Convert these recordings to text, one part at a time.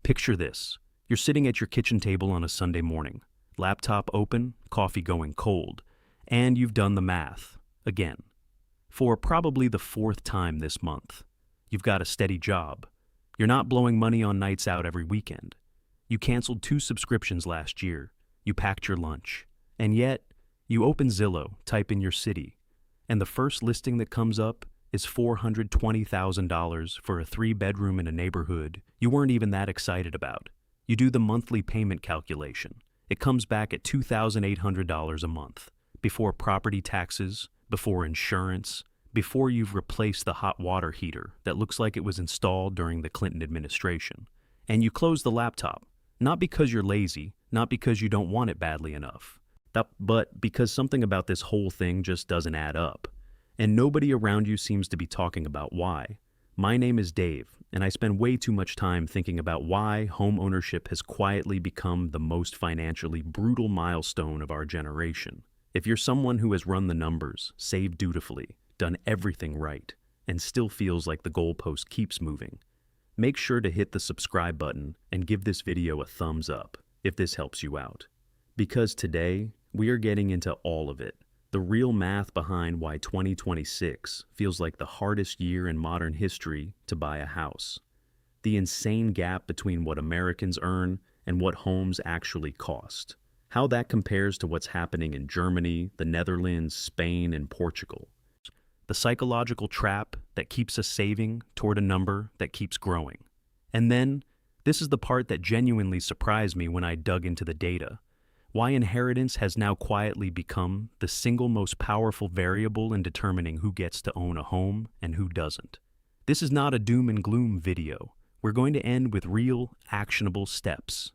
Picture this. You're sitting at your kitchen table on a Sunday morning, laptop open, coffee going cold, and you've done the math, again, for probably the fourth time this month. You've got a steady job. You're not blowing money on nights out every weekend. You canceled 2 subscriptions last year. You packed your lunch. And yet, you open Zillow, type in your city, and the first listing that comes up is $420,000 for a 3-bedroom in a neighborhood you weren't even that excited about. You do the monthly payment calculation. It comes back at $2,800 a month, before property taxes, before insurance, before you've replaced the hot water heater that looks like it was installed during the Clinton administration. And you close the laptop, not because you're lazy, not because you don't want it badly enough, but because something about this whole thing just doesn't add up. And nobody around you seems to be talking about why. My name is Dave, and I spend way too much time thinking about why home ownership has quietly become the most financially brutal milestone of our generation. If you're someone who has run the numbers, saved dutifully, done everything right, and still feels like the goalpost keeps moving, make sure to hit the subscribe button and give this video a thumbs up if this helps you out. Because today, we are getting into all of it. The real math behind why 2026 feels like the hardest year in modern history to buy a house. The insane gap between what Americans earn and what homes actually cost. How that compares to what's happening in Germany, the Netherlands, Spain, and Portugal. The psychological trap that keeps us saving toward a number that keeps growing. And then, this is the part that genuinely surprised me when I dug into the data. Why inheritance has now quietly become the single most powerful variable in determining who gets to own a home and who doesn't. This is not a doom and gloom video. We're going to end with real, actionable steps.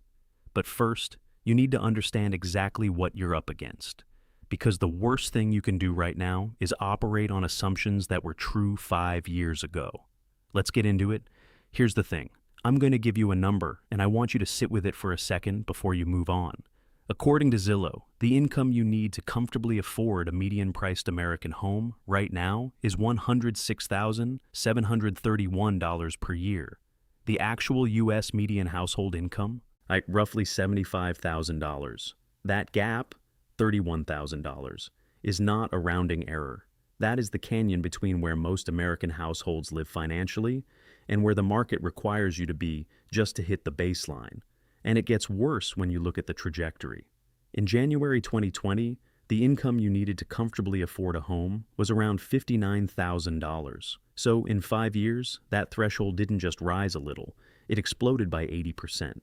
But first, you need to understand exactly what you're up against. Because the worst thing you can do right now is operate on assumptions that were true 5 years ago. Let's get into it. Here's the thing. I'm going to give you a number, and I want you to sit with it for a second before you move on. According to Zillow, the income you need to comfortably afford a median-priced American home right now is $106,731 per year. The actual U.S. median household income, roughly $75,000. That gap, $31,000, is not a rounding error. That is the canyon between where most American households live financially and where the market requires you to be just to hit the baseline. And it gets worse when you look at the trajectory. In January 2020, the income you needed to comfortably afford a home was around $59,000. So in 5 years, that threshold didn't just rise a little, it exploded by 80%.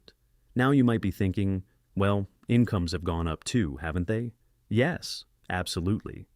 Now you might be thinking, well, incomes have gone up too, haven't they? Yes, absolutely.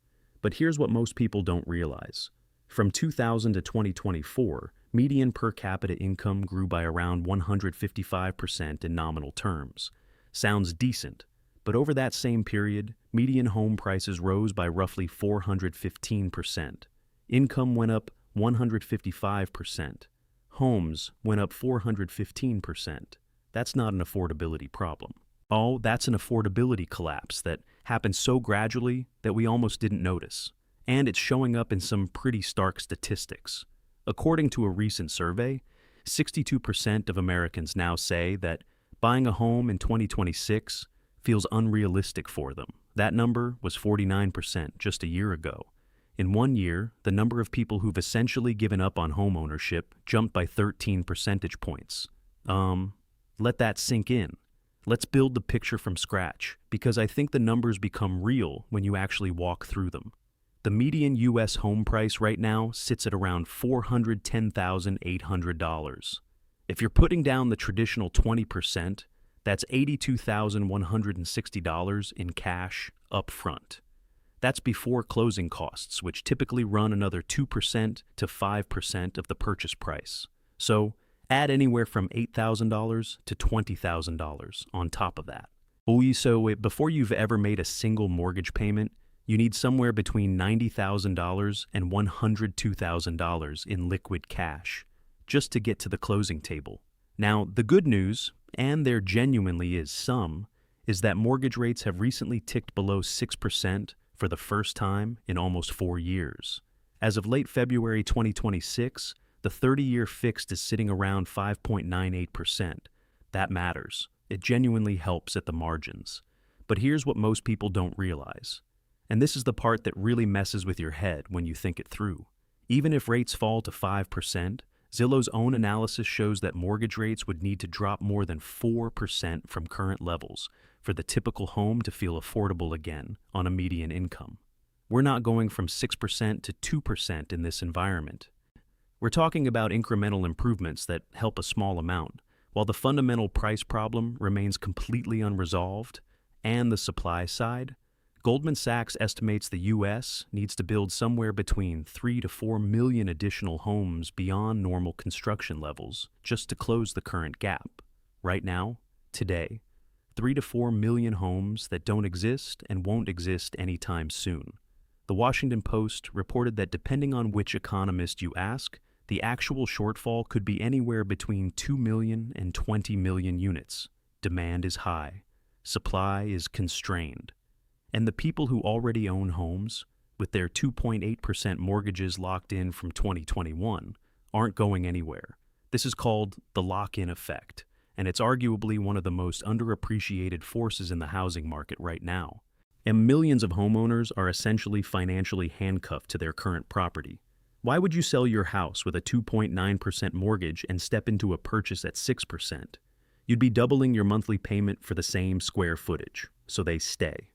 But here's what most people don't realize. From 2000 to 2024, median per capita income grew by around 155% in nominal terms. Sounds decent, but over that same period, median home prices rose by roughly 415%. Income went up 155%. Homes went up 415%. That's not an affordability problem. Oh, that's an affordability collapse that happened so gradually that we almost didn't notice. And it's showing up in some pretty stark statistics. According to a recent survey, 62% of Americans now say that buying a home in 2026 feels unrealistic for them. That number was 49% just a year ago. In 1 year, the number of people who've essentially given up on home ownership jumped by 13 percentage points. Let that sink in. Let's build the picture from scratch, because I think the numbers become real when you actually walk through them. The median U.S. home price right now sits at around $410,800. If you're putting down the traditional 20%, that's $82,160 in cash up front. That's before closing costs, which typically run another 2% to 5% of the purchase price. So add anywhere from $8,000 to $20,000 on top of that. So before you've ever made a single mortgage payment, you need somewhere between $90,000 and $102,000 in liquid cash just to get to the closing table. Now, the good news, and there genuinely is some, is that mortgage rates have recently ticked below 6% for the first time in almost 4 years. As of late February 2026, the 30-year fixed is sitting around 5.98%. That matters. It genuinely helps at the margins. But here's what most people don't realize. And this is the part that really messes with your head when you think it through. Even if rates fall to 5%, Zillow's own analysis shows that mortgage rates would need to drop more than 4% from current levels for the typical home to feel affordable again on a median income. We're not going from 6% to 2% in this environment. We're talking about incremental improvements that help a small amount, while the fundamental price problem remains completely unresolved. And the supply side, Goldman Sachs estimates the U.S. needs to build somewhere between 3 to 4 million additional homes beyond normal construction levels just to close the current gap. Right now, today, 3 to 4 million homes that don't exist and won't exist anytime soon. The Washington Post reported that depending on which economist you ask, the actual shortfall could be anywhere between 2 million and 20 million units. Demand is high. Supply is constrained. And the people who already own homes, with their 2.8% mortgages locked in from 2021, aren't going anywhere. This is called the lock-in effect, and it's arguably one of the most underappreciated forces in the housing market right now. And millions of homeowners are essentially financially handcuffed to their current property. Why would you sell your house with a 2.9% mortgage and step into a purchase at 6%? You'd be doubling your monthly payment for the same square footage, so they stay.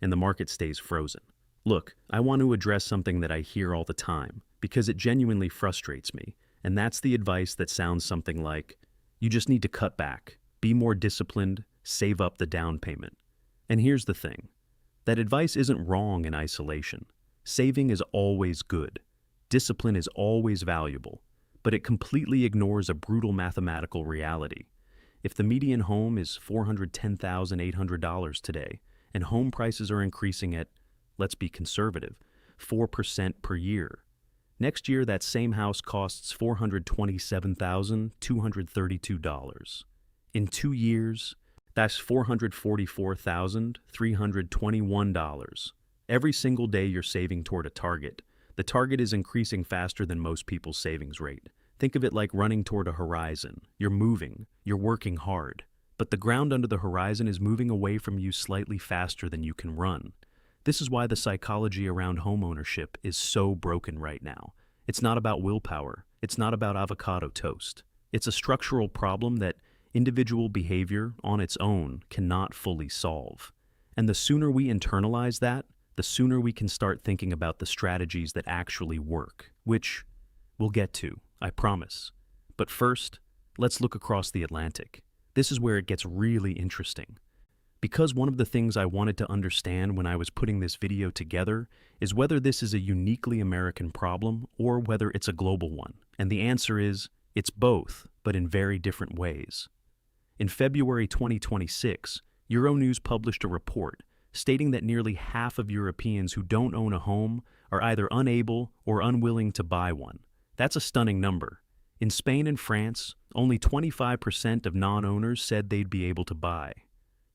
And the market stays frozen. Look, I want to address something that I hear all the time, because it genuinely frustrates me, and that's the advice that sounds something like, you just need to cut back, be more disciplined, save up the down payment. And here's the thing. That advice isn't wrong in isolation. Saving is always good. Discipline is always valuable, but it completely ignores a brutal mathematical reality. If the median home is $410,800 today, and home prices are increasing at, let's be conservative, 4% per year, next year that same house costs $427,232. In 2 years, that's $444,321. Every single day you're saving toward a target. The target is increasing faster than most people's savings rate. Think of it like running toward a horizon. You're moving, you're working hard, but the ground under the horizon is moving away from you slightly faster than you can run. This is why the psychology around homeownership is so broken right now. It's not about willpower. It's not about avocado toast. It's a structural problem that individual behavior on its own cannot fully solve. And the sooner we internalize that, the sooner we can start thinking about the strategies that actually work, which we'll get to, I promise. But first, let's look across the Atlantic. This is where it gets really interesting. Because one of the things I wanted to understand when I was putting this video together is whether this is a uniquely American problem or whether it's a global one. And the answer is, it's both, but in very different ways. In February 2026, Euronews published a report stating that nearly half of Europeans who don't own a home are either unable or unwilling to buy one. That's a stunning number. In Spain and France, only 25% of non-owners said they'd be able to buy.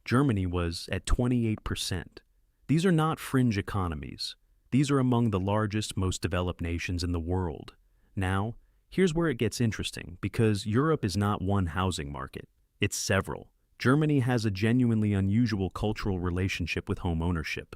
Germany was at 28%. These are not fringe economies. These are among the largest, most developed nations in the world. Now, here's where it gets interesting, because Europe is not one housing market. It's several. Germany has a genuinely unusual cultural relationship with home ownership.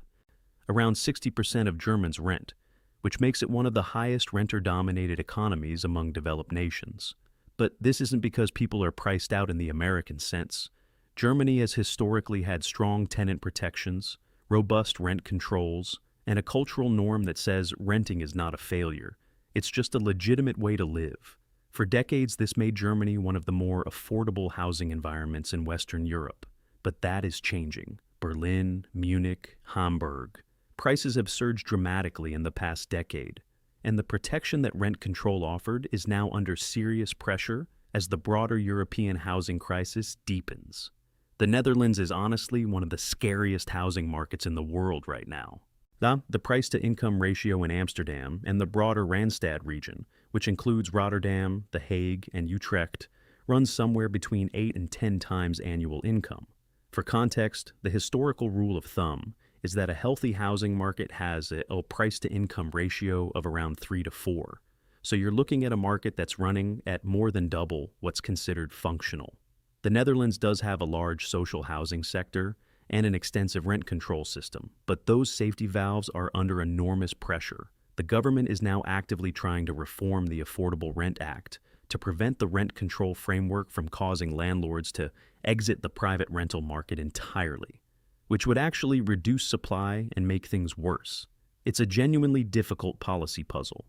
Around 60% of Germans rent, which makes it one of the highest renter-dominated economies among developed nations. But this isn't because people are priced out in the American sense. Germany has historically had strong tenant protections, robust rent controls, and a cultural norm that says renting is not a failure. It's just a legitimate way to live. For decades, this made Germany one of the more affordable housing environments in Western Europe. But that is changing. Berlin, Munich, Hamburg. Prices have surged dramatically in the past decade, and the protection that rent control offered is now under serious pressure as the broader European housing crisis deepens. The Netherlands is honestly one of the scariest housing markets in the world right now. The price-to-income ratio in Amsterdam and the broader Randstad region, which includes Rotterdam, The Hague, and Utrecht, runs somewhere between 8 and 10 times annual income. For context, the historical rule of thumb is that a healthy housing market has a price-to-income ratio of around 3 to 4. So you're looking at a market that's running at more than double what's considered functional. The Netherlands does have a large social housing sector and an extensive rent control system, but those safety valves are under enormous pressure. The government is now actively trying to reform the Affordable Rent Act to prevent the rent control framework from causing landlords to exit the private rental market entirely, which would actually reduce supply and make things worse. It's a genuinely difficult policy puzzle.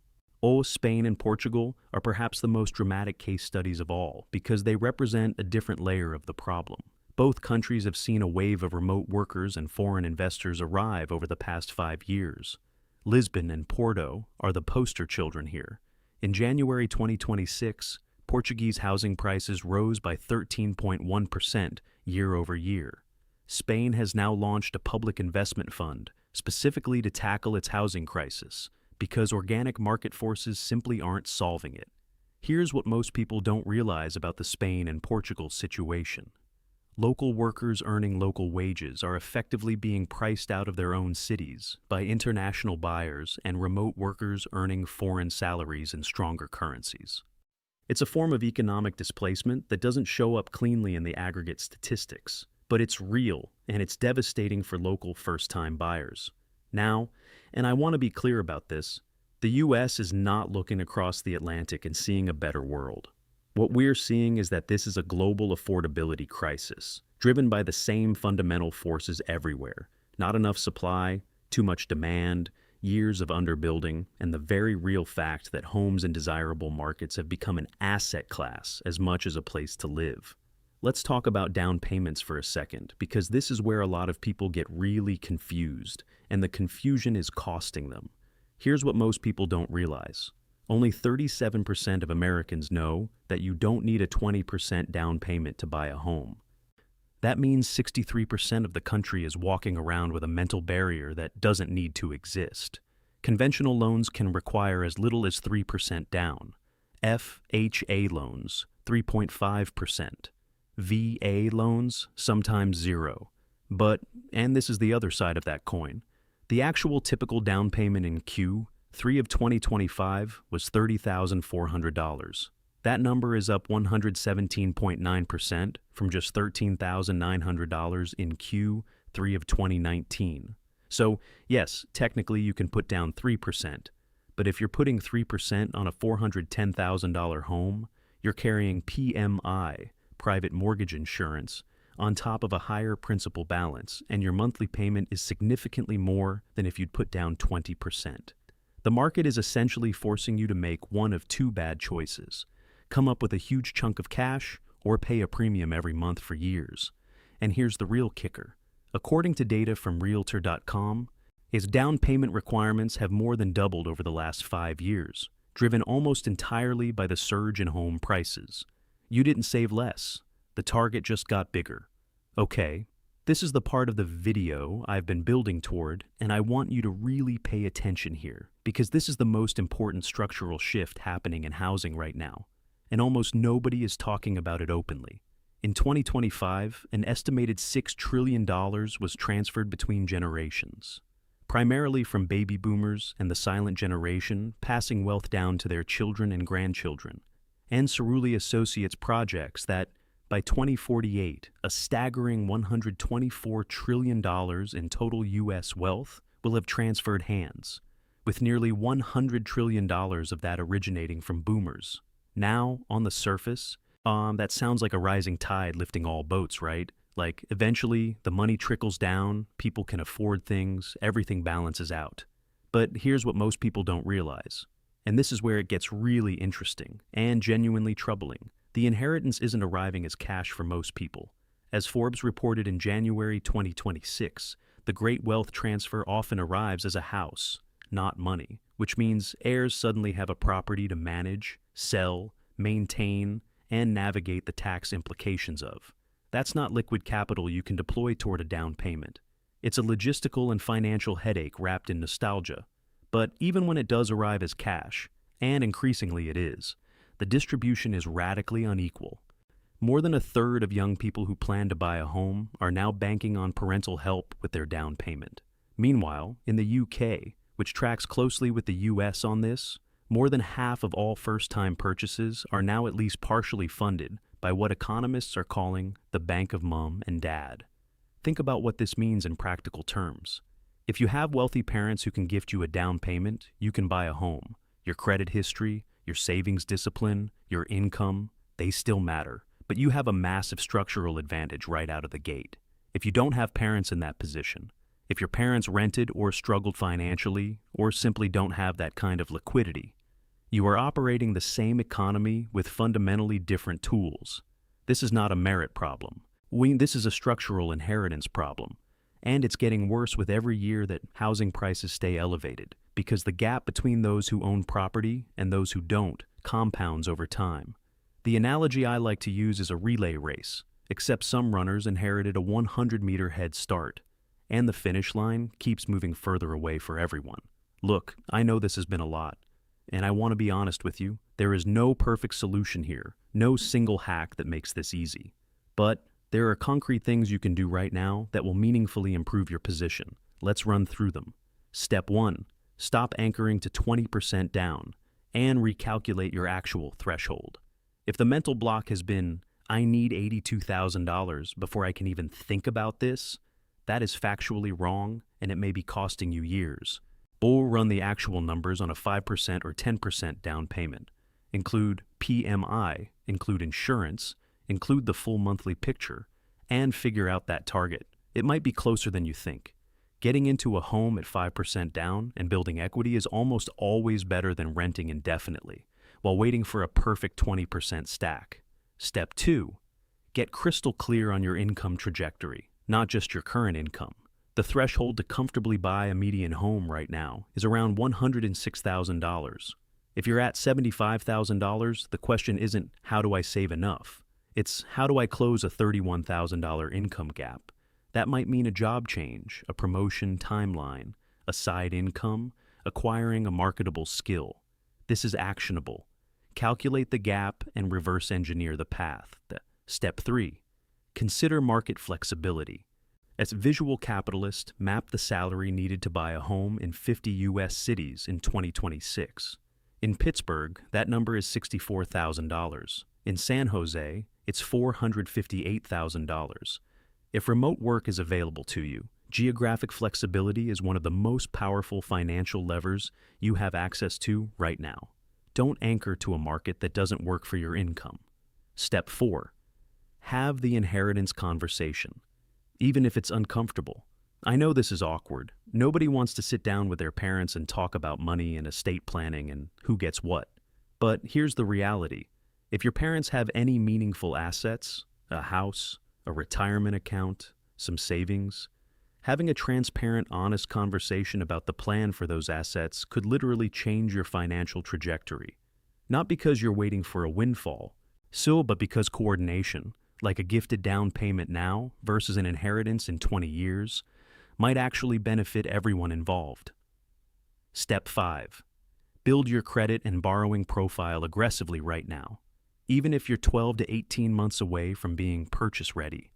Spain and Portugal are perhaps the most dramatic case studies of all because they represent a different layer of the problem. Both countries have seen a wave of remote workers and foreign investors arrive over the past 5 years. Lisbon and Porto are the poster children here. In January 2026, Portuguese housing prices rose by 13.1% year over year. Spain has now launched a public investment fund specifically to tackle its housing crisis, because organic market forces simply aren't solving it. Here's what most people don't realize about the Spain and Portugal situation. Local workers earning local wages are effectively being priced out of their own cities by international buyers and remote workers earning foreign salaries in stronger currencies. It's a form of economic displacement that doesn't show up cleanly in the aggregate statistics, but it's real and it's devastating for local first-time buyers. Now, and I want to be clear about this, the U.S. is not looking across the Atlantic and seeing a better world. What we're seeing is that this is a global affordability crisis, driven by the same fundamental forces everywhere. Not enough supply, too much demand, years of underbuilding, and the very real fact that homes in desirable markets have become an asset class as much as a place to live. Let's talk about down payments for a second, because this is where a lot of people get really confused, and the confusion is costing them. Here's what most people don't realize. Only 37% of Americans know that you don't need a 20% down payment to buy a home. That means 63% of the country is walking around with a mental barrier that doesn't need to exist. Conventional loans can require as little as 3% down. FHA loans, 3.5%. VA loans, sometimes 0. But, and this is the other side of that coin, the actual typical down payment in Q3 of 2025 was $30,400. That number is up 117.9% from just $13,900 in Q3 of 2019. So, yes, technically you can put down 3%, but if you're putting 3% on a $410,000 home, you're carrying PMI, private mortgage insurance, on top of a higher principal balance, and your monthly payment is significantly more than if you'd put down 20%. The market is essentially forcing you to make one of two bad choices: come up with a huge chunk of cash or pay a premium every month for years. And here's the real kicker. According to data from Realtor.com, its down payment requirements have more than doubled over the last 5 years, driven almost entirely by the surge in home prices. You didn't save less. The target just got bigger. Okay, this is the part of the video I've been building toward, and I want you to really pay attention here, because this is the most important structural shift happening in housing right now, and almost nobody is talking about it openly. In 2025, an estimated $6 trillion was transferred between generations, primarily from baby boomers and the silent generation passing wealth down to their children and grandchildren, and Cerulli Associates projects that, by 2048, a staggering $124 trillion in total U.S. wealth will have transferred hands, with nearly $100 trillion of that originating from boomers. Now, on the surface, that sounds like a rising tide lifting all boats, right? Like, eventually, the money trickles down, people can afford things, everything balances out. But here's what most people don't realize, and this is where it gets really interesting and genuinely troubling. The inheritance isn't arriving as cash for most people. As Forbes reported in January 2026, the great wealth transfer often arrives as a house, not money, which means heirs suddenly have a property to manage, sell, maintain, and navigate the tax implications of. That's not liquid capital you can deploy toward a down payment. It's a logistical and financial headache wrapped in nostalgia. But even when it does arrive as cash, and increasingly it is, the distribution is radically unequal. More than a third of young people who plan to buy a home are now banking on parental help with their down payment. Meanwhile, in the UK, which tracks closely with the US on this, more than half of all first-time purchases are now at least partially funded by what economists are calling the bank of mom and dad. Think about what this means in practical terms. If you have wealthy parents who can gift you a down payment, you can buy a home. Your credit history, your savings discipline, your income, they still matter, but you have a massive structural advantage right out of the gate. If you don't have parents in that position, if your parents rented or struggled financially, or simply don't have that kind of liquidity, you are operating the same economy with fundamentally different tools. This is not a merit problem. This is a structural inheritance problem. And it's getting worse with every year that housing prices stay elevated, because the gap between those who own property and those who don't compounds over time. The analogy I like to use is a relay race, except some runners inherited a 100-meter head start, and the finish line keeps moving further away for everyone. Look, I know this has been a lot, and I want to be honest with you. There is no perfect solution here, no single hack that makes this easy. But there are concrete things you can do right now that will meaningfully improve your position. Let's run through them. Step 1. Stop anchoring to 20% down and recalculate your actual threshold. If the mental block has been, I need $82,000 before I can even think about this, that is factually wrong, and it may be costing you years. Or run the actual numbers on a 5% or 10% down payment. Include PMI, include insurance, include the full monthly picture, and figure out that target. It might be closer than you think. Getting into a home at 5% down and building equity is almost always better than renting indefinitely, while waiting for a perfect 20% stack. Step 2. Get crystal clear on your income trajectory, not just your current income. The threshold to comfortably buy a median home right now is around $106,000. If you're at $75,000, the question isn't, how do I save enough? It's, how do I close a $31,000 income gap? That might mean a job change, a promotion timeline, a side income, acquiring a marketable skill. This is actionable. Calculate the gap and reverse engineer the path. Step 3. Consider market flexibility. As a visual capitalist, map the salary needed to buy a home in 50 U.S. cities in 2026. In Pittsburgh, that number is $64,000. In San Jose, it's $458,000. If remote work is available to you, geographic flexibility is one of the most powerful financial levers you have access to right now. Don't anchor to a market that doesn't work for your income. Step 4. Have the inheritance conversation, even if it's uncomfortable. I know this is awkward. Nobody wants to sit down with their parents and talk about money and estate planning and who gets what. But here's the reality. If your parents have any meaningful assets, a house, a retirement account, some savings, having a transparent, honest conversation about the plan for those assets could literally change your financial trajectory. Not because you're waiting for a windfall, but because coordination, like a gifted down payment now versus an inheritance in 20 years, might actually benefit everyone involved. Step 5. Build your credit and borrowing profile aggressively right now. Even if you're 12 to 18 months away from being purchase ready,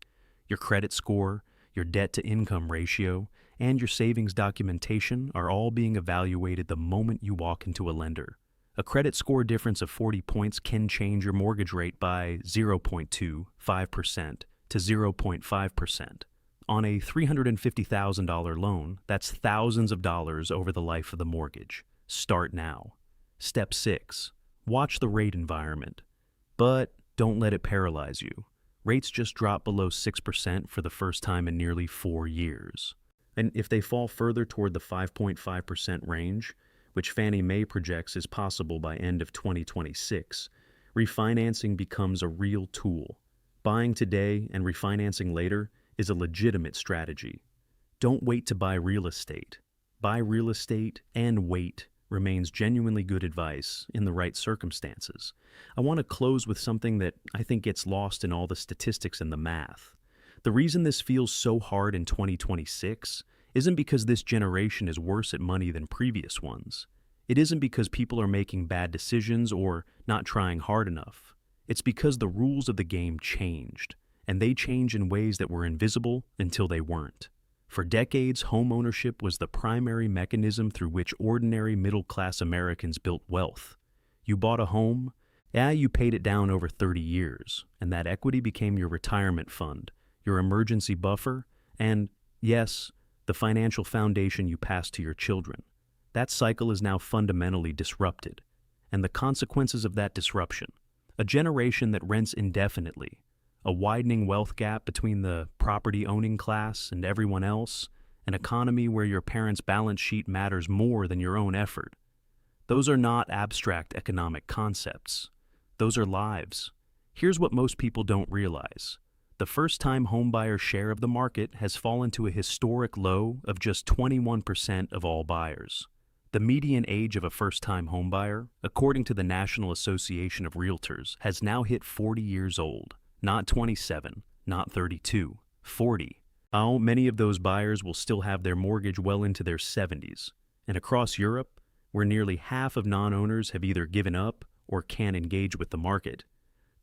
your credit score, your debt-to-income ratio, and your savings documentation are all being evaluated the moment you walk into a lender. A credit score difference of 40 points can change your mortgage rate by 0.25% to 0.5%. On a $350,000 loan, that's thousands of dollars over the life of the mortgage. Start now. Step 6. Watch the rate environment. But don't let it paralyze you. Rates just dropped below 6% for the first time in nearly 4 years. And if they fall further toward the 5.5% range, which Fannie Mae projects is possible by end of 2026, refinancing becomes a real tool. Buying today and refinancing later is a legitimate strategy. Don't wait to buy real estate. Buy real estate and wait remains genuinely good advice in the right circumstances. I want to close with something that I think gets lost in all the statistics and the math. The reason this feels so hard in 2026 isn't because this generation is worse at money than previous ones. It isn't because people are making bad decisions or not trying hard enough. It's because the rules of the game changed, and they change in ways that were invisible until they weren't. For decades, homeownership was the primary mechanism through which ordinary middle-class Americans built wealth. You bought a home, Yeah, you paid it down over 30 years, and that equity became your retirement fund, your emergency buffer, and, yes, the financial foundation you pass to your children. That cycle is now fundamentally disrupted, and the consequences of that disruption, a generation that rents indefinitely, a widening wealth gap between the property-owning class and everyone else, an economy where your parents' balance sheet matters more than your own effort. Those are not abstract economic concepts. Those are lives. Here's what most people don't realize. The first-time homebuyer share of the market has fallen to a historic low of just 21% of all buyers. The median age of a first-time homebuyer, according to the National Association of Realtors, has now hit 40 years old. Not 27, not 32, 40. How many of those buyers will still have their mortgage well into their 70s? And across Europe, where nearly half of non-owners have either given up or can't engage with the market,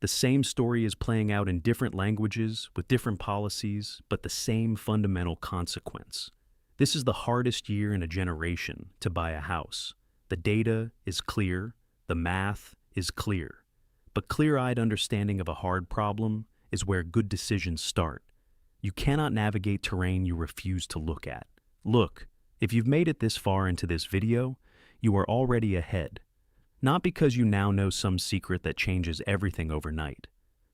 the same story is playing out in different languages with different policies, but the same fundamental consequence. This is the hardest year in a generation to buy a house. The data is clear, the math is clear. But clear-eyed understanding of a hard problem is where good decisions start. You cannot navigate terrain you refuse to look at. Look, if you've made it this far into this video, you are already ahead. Not because you now know some secret that changes everything overnight,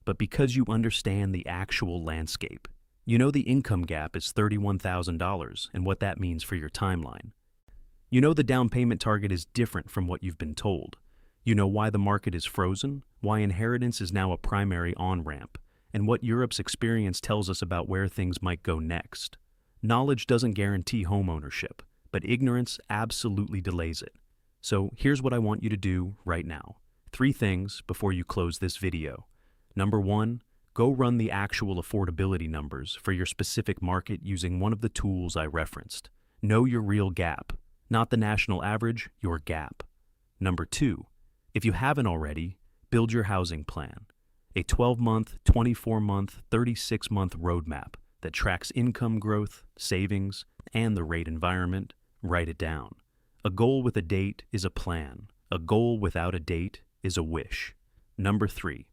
but because you understand the actual landscape. You know the income gap is $31,000 and what that means for your timeline. You know the down payment target is different from what you've been told. You know why the market is frozen, why inheritance is now a primary on-ramp, and what Europe's experience tells us about where things might go next. Knowledge doesn't guarantee homeownership, but ignorance absolutely delays it. So here's what I want you to do right now. 3 things before you close this video. Number 1, go run the actual affordability numbers for your specific market using one of the tools I referenced. Know your real gap, not the national average, your gap. Number 2, if you haven't already, build your housing plan. A 12-month, 24-month, 36-month roadmap that tracks income growth, savings, and the rate environment. Write it down. A goal with a date is a plan. A goal without a date is a wish. Number 3,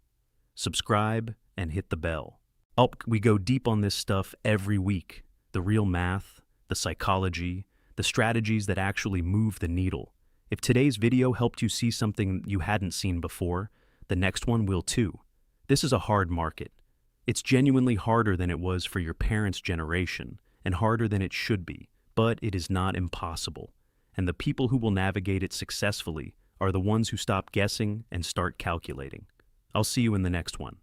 subscribe and hit the bell. We go deep on this stuff every week. The real math, the psychology, the strategies that actually move the needle. If today's video helped you see something you hadn't seen before, the next one will too. This is a hard market. It's genuinely harder than it was for your parents' generation, and harder than it should be, but it is not impossible. And the people who will navigate it successfully are the ones who stop guessing and start calculating. I'll see you in the next one.